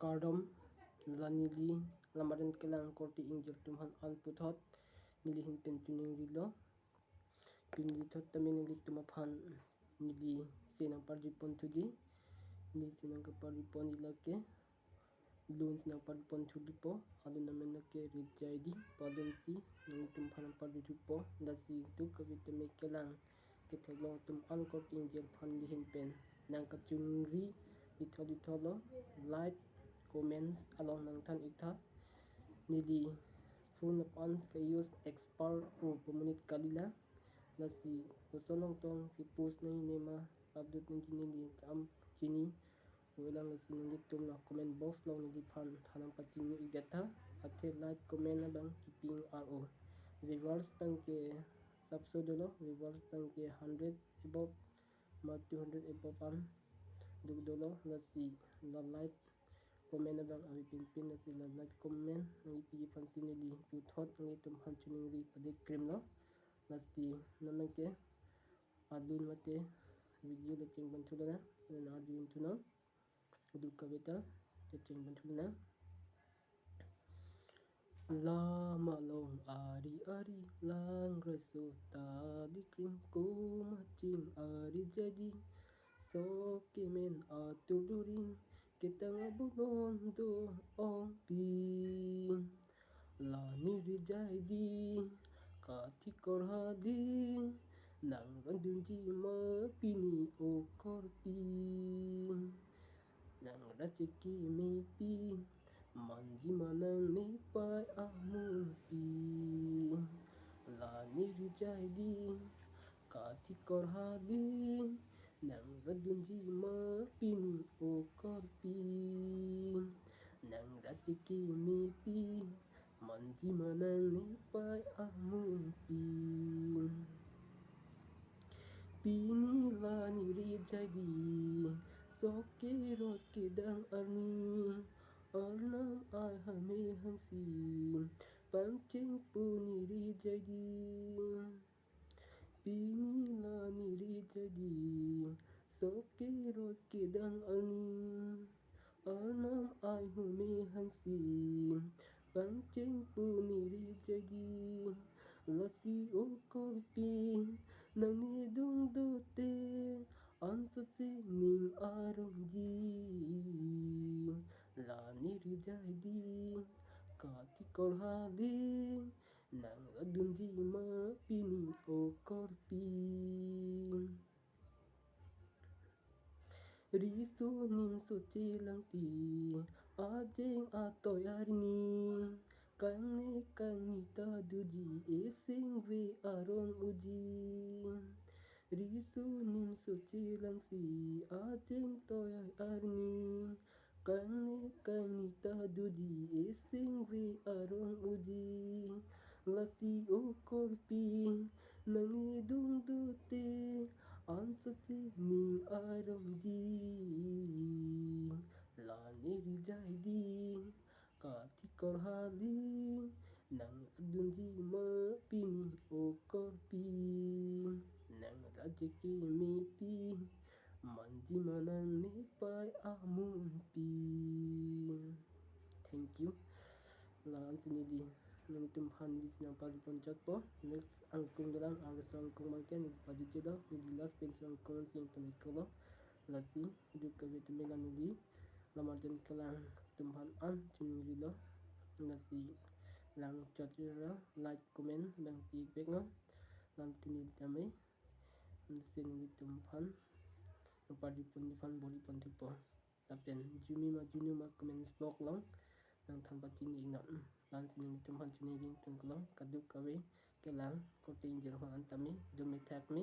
Kardom lanili lamaran kelang korti injil tumhan al puthot nili hin pen tuning rilo pinli thot tamin nili tumaphan nili senang parjipon tuji nili senang kaparjipon ilake loon senang parjipon tulipo alun namen nake rijadi padon si nili tumpan parjupo dasi tu kavitame kelang ketelong tum an korti injil phan li hin pen nang kachungri litho like comments along nang than itha nili phone on ka use expert or pemenit kalila nasi usolong tong ki post nai nema update nili kam chini welang nasi nili tum na comment box long nili phan thanam pachini idata athe like comment na bang keeping ro viewers bang ke subsodolo viewers bang ke 100 above ma 200 above an dugdolo nasi la like comment na bang abi pin nasi la like comment ngi pi fansi nili pu thot ngi tum han chuning ri padik cream lo nasi namake adun mate video le cheng ban thulana na adun thuna udu kavita le cheng ban thulana la malong ari lang reso ta di cream ko maching ari jadi so kemen atuduring kitang abulon do ong pin la niri jadi kati korhadi nang randunji ma pini o korpi nang rachiki mi pi manji manang ni pai amun pi la niri jadi kati korhadi nang randunji ma pini o korpi nang rachiki mi pi manji manang ni pai amun pi pini la niri jadi soke rot kedang ani arnam ai hame hangsi pancing puniri jadi pini la niri jadi soke rot kedang ani arnam ai hame hangsi pancing puniri jadi lasi o korpi nani dung dote ansa se ning arong ji la niri jadi kati korhadi nang adunji ma pini o korpi riso nim soche lang ti ajeng atoy arini kang ni ta duji esing ve arong uji riso nim soche lang si ajeng toy arini kang ni ta duji esing ve arong uji lasi o korpi nangi dung dote ansa se ning arong ji la niri jadi kati korhadi nang adunji ma pini o korpi nang rajeki mi pi manji manang ni pai amun pi. Thank you la antinili nang tum han di sinang paripon chatpo next angkung dalam arusang kung mangken di pajujedo di last pensang kung sing tumikolo lasi du kavit melanili lamarjan kelang tumhan an chunirilo nasi lang chatira like comment bang feedback no lang tinil tame sin tumhan paripon di fan boli pontipo tapen juni ma comments block long nang thampa chini ignon lan sin tumhan chuni ring tungkolong kaduk kawe kelang korting jerho antami do me tag me